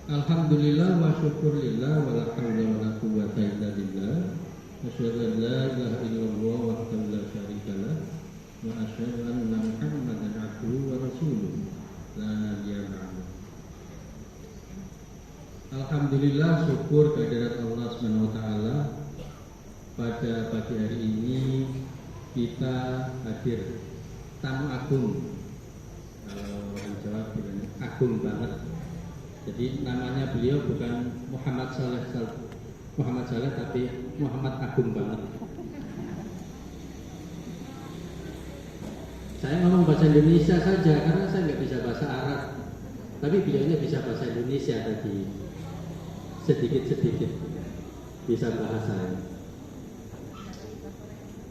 Alhamdulillah wa syukurillah wa la hawla wa la quwwata illa billah. Asyhadu an la ilaha illallah wahdahu la syarika lah wa asyhadu anna Muhammadan abduhu wa rasuluh la nabiyya ba'du. Alhamdulillah, syukur kehadirat Allah Subhanahu wa taala. Pada pagi hari ini kita hadir tamu agung. Kalau orang Jawa bilangnya agung banget. Jadi namanya beliau bukan Muhammad Saleh tapi Muhammad Agung banget. Saya ngomong bahasa Indonesia saja karena saya nggak bisa bahasa Arab. Tapi beliaunya bisa bahasa Indonesia tadi. Sedikit-sedikit bisa bahasa.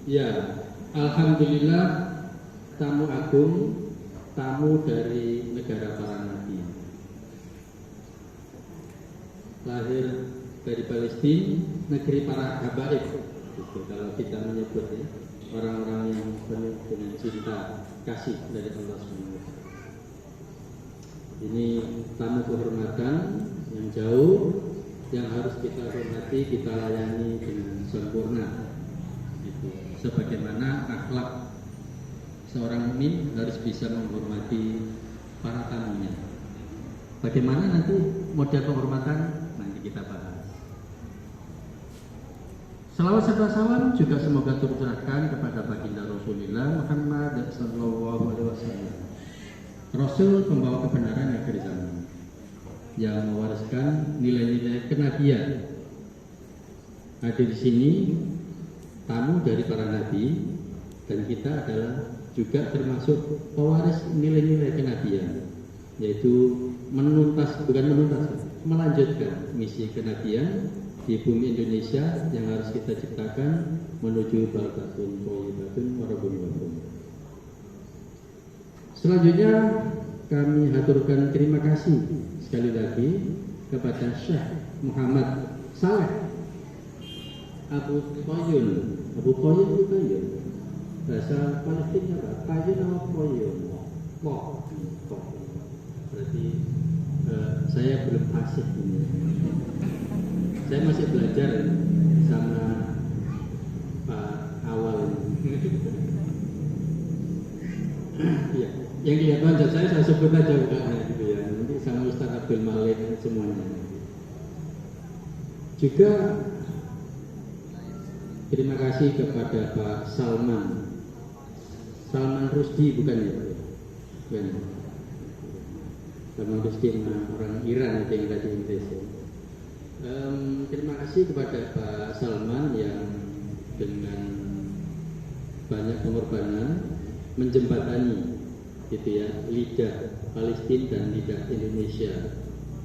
Ya, alhamdulillah tamu agung, tamu dari negara para nabi. Lahir dari Palestina, negeri para habaib. Gitu, kalau kita menyebut ya, orang-orang yang penuh dengan cinta kasih dari Allah SWT. Ini tamu kehormatan yang jauh, yang harus kita hormati, kita layani dengan sempurna. Gitu. Sebagaimana akhlak seorang mukmin harus bisa menghormati para tamunya. Bagaimana nanti model penghormatan nanti kita bahas. Salawat serta salam juga semoga tercurahkan kepada baginda Rasulullah Muhammad sallallahu alaihi wasallam. Rasul pembawa kebenaran akhir zaman yang mewariskan nilai-nilai kenabian. Hadir di sini tamu dari para nabi dan kita adalah juga termasuk pewaris nilai-nilai kenabian, yaitu melanjutkan misi kenabian di bumi Indonesia yang harus kita ciptakan menuju baldatun thayyibatun wa rabbun ghafur. Selanjutnya kami haturkan terima kasih sekali lagi kepada Syekh Muhammad Saleh Abu Qayyum itu Qayyum. Bahasa Palestina apa? Qayyum atau Qayyum? Berarti saya belum fasih ini. Saya masih belajar sama Pak Awal. Ya, yang lihat wajah saya sebut aja bukannya gitu ya. Nanti sama Ustaz Abdul Malik semuanya. Juga terima kasih kepada Pak Salman Rusdi, bukan ya Pak? Bukan. Salman Rusdi orang Iran yang tadi Inggris ya. Terima kasih kepada Pak Salman yang dengan banyak pengorbanan menjembatani gitu ya lidah Palestina dan lidah Indonesia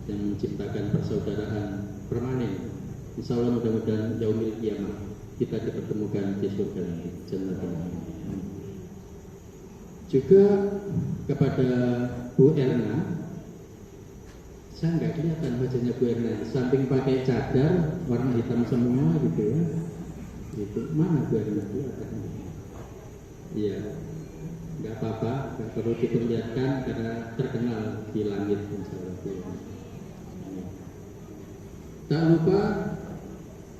yang menciptakan persaudaraan permanen. Insya Allah mudah-mudahan yaumil qiyamah kita dipertemukan di surga nanti. Juga kepada Bu Erna, saya nggak kelihatan wajahnya Bu Erna, samping pakai cadar warna hitam semua gitu ya. Gitu. Mana Bu Erna? Iya, nggak apa-apa, nggak perlu diperlihatkan karena terkenal di langit insyaallah. Tak lupa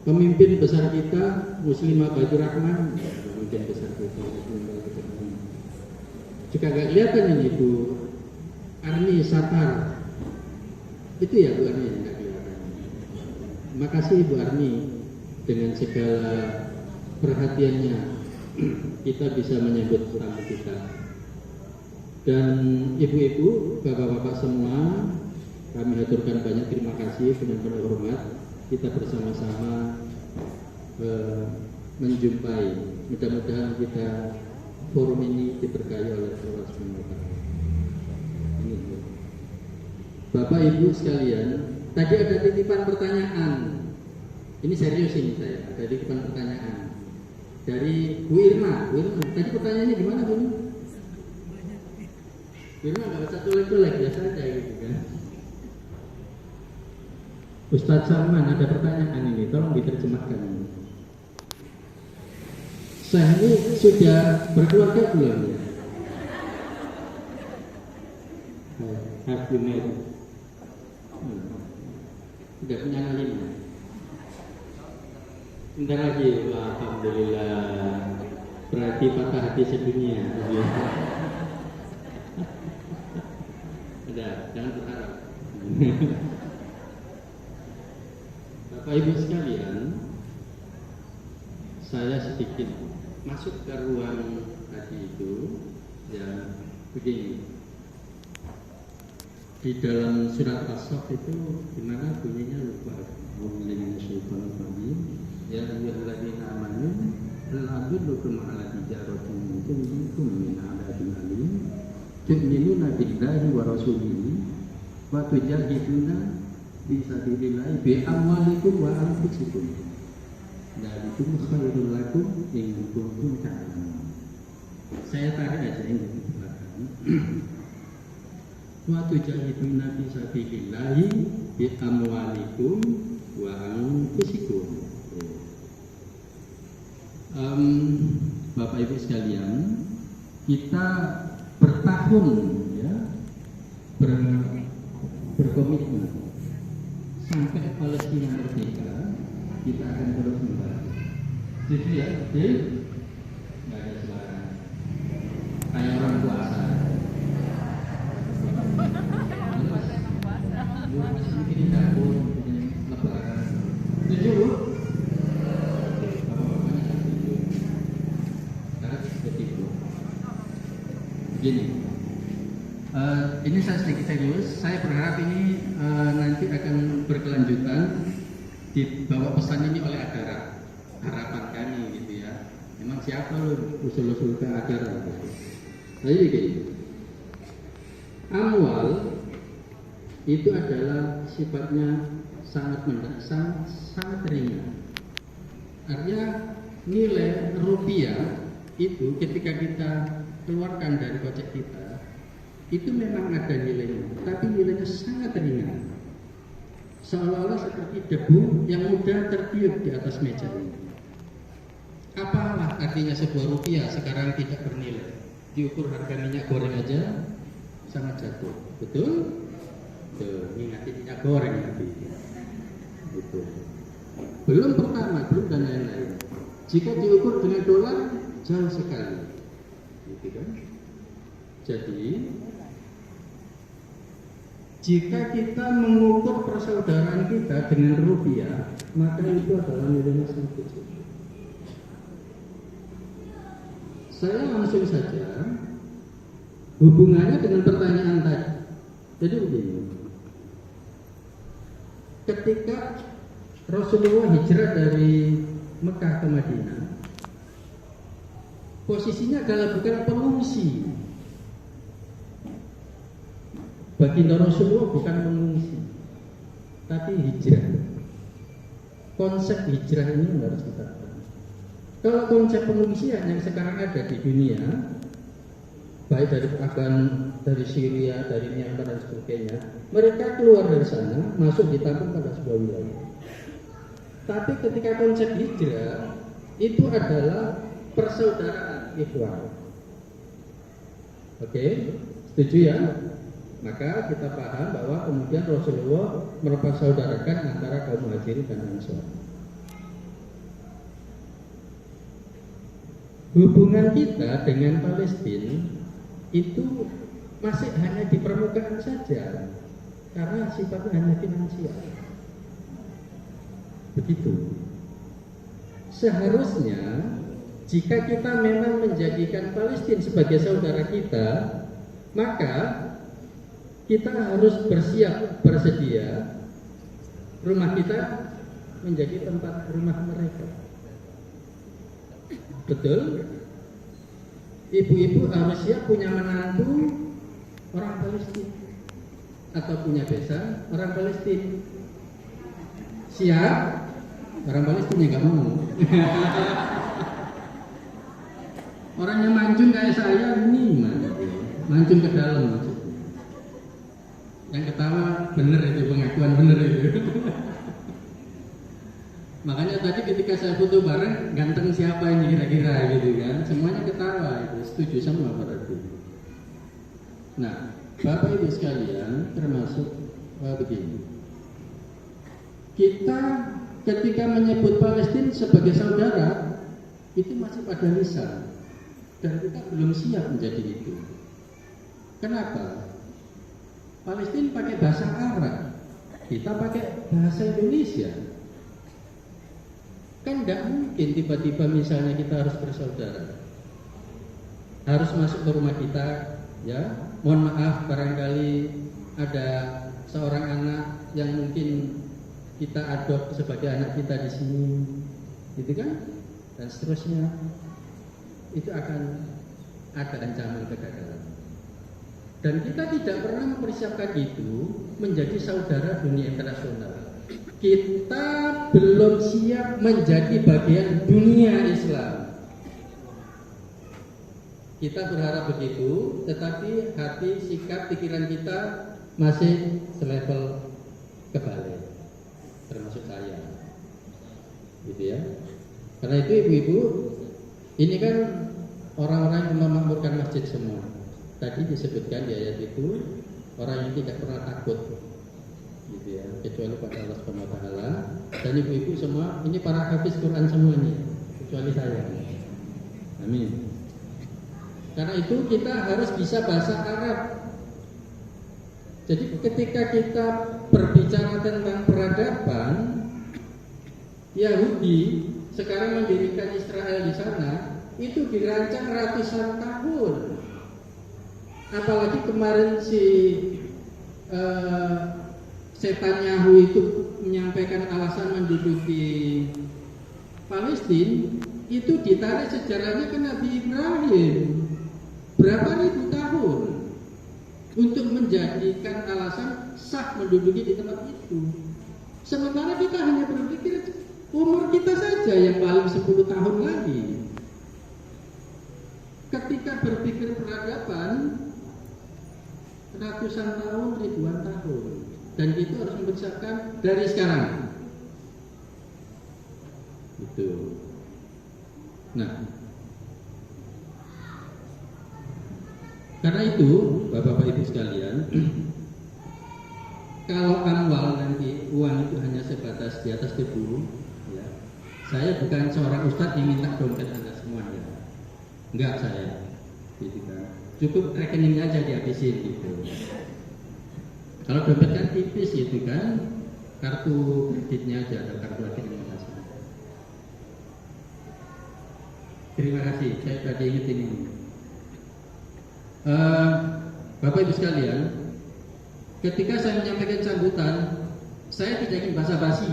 pemimpin besar kita Muslimah Baitur Rahman, pemimpin besar kita juga nggak kelihatan ini Bu Arni Satar. Itu ya Bu Arni yang nggak kelihatan. Makasih Bu Arni, dengan segala perhatiannya kita bisa menyambut tamu kita. Dan ibu-ibu, bapak-bapak semua, kami haturkan banyak terima kasih dengan penuh hormat. Kita bersama-sama menjumpai. Mudah-mudahan kita forum ini diberkahi oleh Allah SWT. Bapak Ibu sekalian, tadi ada titipan pertanyaan. Ini serius ini saya, ada titipan pertanyaan dari Bu Irma. Tadi pertanyaannya gimana Bu? Bu Irma nggak usah tulis-tulis, biasa aja gitu kan. Ustadz Salman, ada pertanyaan ini, tolong diterjemahkan. Saya ini sudah berkeluarga belum ya? Have you married? Sudah punya anak 5. Bentar lagi, alhamdulillah. Berarti patah hati sedunia. Udah, jangan berharap. Bapak Ibu sekalian, saya sedikit masuk ke ruang tadi itu, ya begini. Di dalam surat As-Saff itu gimana bunyinya lupa. Ya ayyuhalladzina amanu hal adullukum ala tijaratin tunjikum min adzabin alim tu'minuna billahi wa rasulihi wa tujahiduna fi sabilillahi bi amwalikum wa anfusikum dzalikum khairul lakum in kuntum ta'lamun. Saya tarik aja ini di belakang. Wa tujahiduna fi sabilillahi bi amwalikum wa anfusikum. Bapak Ibu sekalian, kita bertahun ya berkomitmen sampai Palestina merdeka, kita akan terus membantu. Jadi ya, nggak ada suara. Kayak orang puasa. Masih di dapur, lebaran. Setuju? Gini, ini saya sedikit serius. Saya berharap ini nanti akan berkelanjutan, dibawa pesan ini oleh Agara. Harapan kami gitu ya. Memang siapa lo usul-usul ke Agara? Gitu. Jadi gini, amwal itu adalah sifatnya sangat sangat ringan. Artinya nilai rupiah itu ketika kita keluarkan dari kocek kita itu memang ada nilainya, tapi nilainya sangat ringan, seolah-olah seperti debu yang mudah tertiup di atas meja ini. Apalah artinya sebuah rupiah sekarang tidak bernilai? Diukur harga minyak goreng aja sangat jatuh, betul? Tuh, ingatin minyak goreng nanti. Betul. Belum pertama, belum dan lain-lain. Jika diukur dengan dolar jauh sekali. Gitu kan? Jadi jika kita mengukur persaudaraan kita dengan rupiah, maka itu adalah nilainya sangat kecil. Saya langsung saja hubungannya dengan pertanyaan tadi. Jadi begini, ketika Rasulullah hijrah dari Mekah ke Madinah, posisinya adalah bukan pengungsi. Baginda Rasulullah bukan pengungsi, tapi hijrah. Konsep hijrah ini harus kita pahami. Kalau konsep pengungsian yang sekarang ada di dunia, baik dari Afgan, dari Syria, dari Myanmar dan sebagainya, mereka keluar dari sana, masuk ditampung pada sebuah wilayah. Tapi ketika konsep hijrah itu adalah persaudaraan ikhwan. Oke, setuju ya? Maka kita paham bahwa kemudian Rasulullah mempersaudarakan antara kaum Muhajirin dan Ansor. Hubungan kita dengan Palestina itu masih hanya di permukaan saja, karena sifatnya hanya finansial. Begitu. Seharusnya jika kita memang menjadikan Palestina sebagai saudara kita, maka kita harus bersedia rumah kita menjadi tempat rumah mereka. Betul? Ibu-ibu harus siap punya menantu orang Palestina atau punya besan orang Palestina. Siap? Orang Palestina nggak mau. Orang yang mancung kayak saya ini mancung ke dalam maksudnya. Yang ketawa bener itu, pengakuan bener itu. Makanya tadi ketika saya foto bareng, ganteng siapa ini kira-kira gitu kan, semuanya ketawa itu, setuju sama berarti. Nah, Bapak Ibu sekalian, termasuk begini. kita ketika menyebut Palestina sebagai saudara itu masih pada lisan, dan kita belum siap menjadi itu. Kenapa? Palestina pakai bahasa Arab, kita pakai bahasa Indonesia. Kan tidak mungkin tiba-tiba misalnya kita harus bersaudara, harus masuk ke rumah kita, ya. Mohon maaf barangkali ada seorang anak yang mungkin kita adopt sebagai anak kita di sini, gitu kan? Dan seterusnya, itu akan ada ancaman kegagalan. Dan kita tidak pernah mempersiapkan itu menjadi saudara dunia internasional. Kita belum siap menjadi bagian dunia Islam. Kita berharap begitu, tetapi hati, sikap, pikiran kita masih selevel kebalik, termasuk saya, gitu ya. Karena itu ibu-ibu, ini kan orang-orang yang memakmurkan masjid semua. Tadi disebutkan di ayat itu orang yang tidak pernah takut, gitu ya, kecuali pada Allah Subhanahu wa taala. Dan ibu-ibu semua ini para hafiz Quran semuanya, kecuali saya. Amin. Karena itu kita harus bisa bahasa Arab. Jadi ketika kita berbicara tentang peradaban, Yahudi sekarang mendirikan Israel di sana, itu dirancang ratusan tahun. Apalagi kemarin si Netanyahu itu menyampaikan alasan menduduki Palestina, itu ditarik sejarahnya ke Nabi Ibrahim berapa ribu tahun untuk menjadikan alasan sah menduduki di tempat itu. Sementara kita hanya berpikir umur kita saja yang paling 10 tahun lagi. Ketika berpikir peradaban, ratusan tahun, ribuan tahun, dan itu harus mempersiapkan dari sekarang. Itu. Nah, karena itu, Bapak-bapak Ibu sekalian, kalau amwal nanti uang itu hanya sebatas di atas debu, ya, saya bukan seorang ustadz yang minta dompet Anda semuanya, enggak saya, gitu kan. Cukup rekeningnya aja dihabisin gitu. Kalau dompet kan tipis gitu kan, kartu kreditnya aja ada kartu rekening kasih. Terima kasih, saya tadi ingat ini. Bapak Ibu sekalian, ketika saya menyampaikan sambutan, saya tidak ingin basa-basi.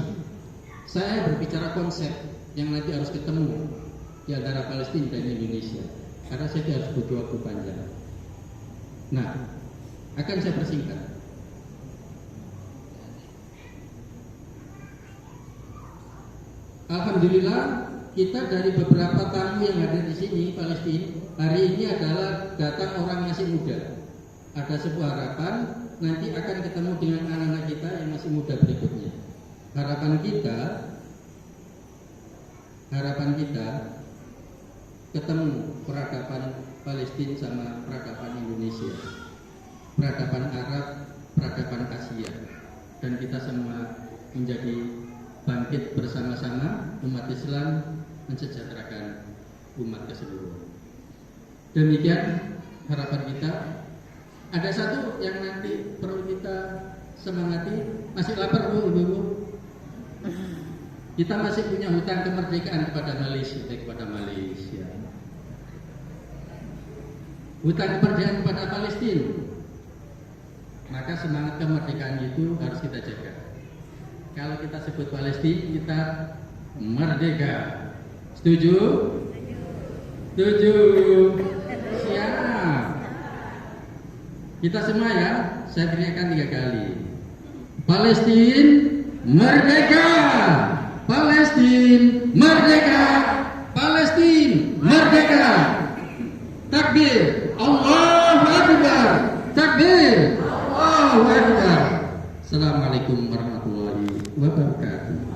Saya berbicara konsep yang nanti harus ketemu di antara Palestina dan Indonesia, karena saya harus butuh waktu panjang. Nah, akan saya persingkat. Alhamdulillah, kita dari beberapa tamu yang hadir di sini Palestina hari ini adalah datang orang masih muda. Ada sebuah harapan nanti akan ketemu dengan anak-anak kita yang masih muda berikutnya. Harapan kita ketemu peradaban Palestina sama peradaban Indonesia, peradaban Arab, peradaban Asia, dan kita semua menjadi bangkit bersama-sama umat Islam mensejahterakan umat keseluruhan. Demikian harapan kita. Ada satu yang nanti perlu kita semangati. Masih lapar Bu, Ibu? Kita masih punya hutang kemerdekaan kepada Malaysia. Hutang kemerdekaan kepada Palestina. Maka semangat kemerdekaan itu harus kita jaga. Kalau kita sebut Palestina, kita merdeka. Setuju? Setuju. Siap. Kita semua ya, saya teriakkan 3 kali. Palestina merdeka. Palestina merdeka. Palestina merdeka. Takbir. Allahu Akbar. Takbir. Allahu Akbar. Assalamualaikum warahmatullahi wabarakatuh.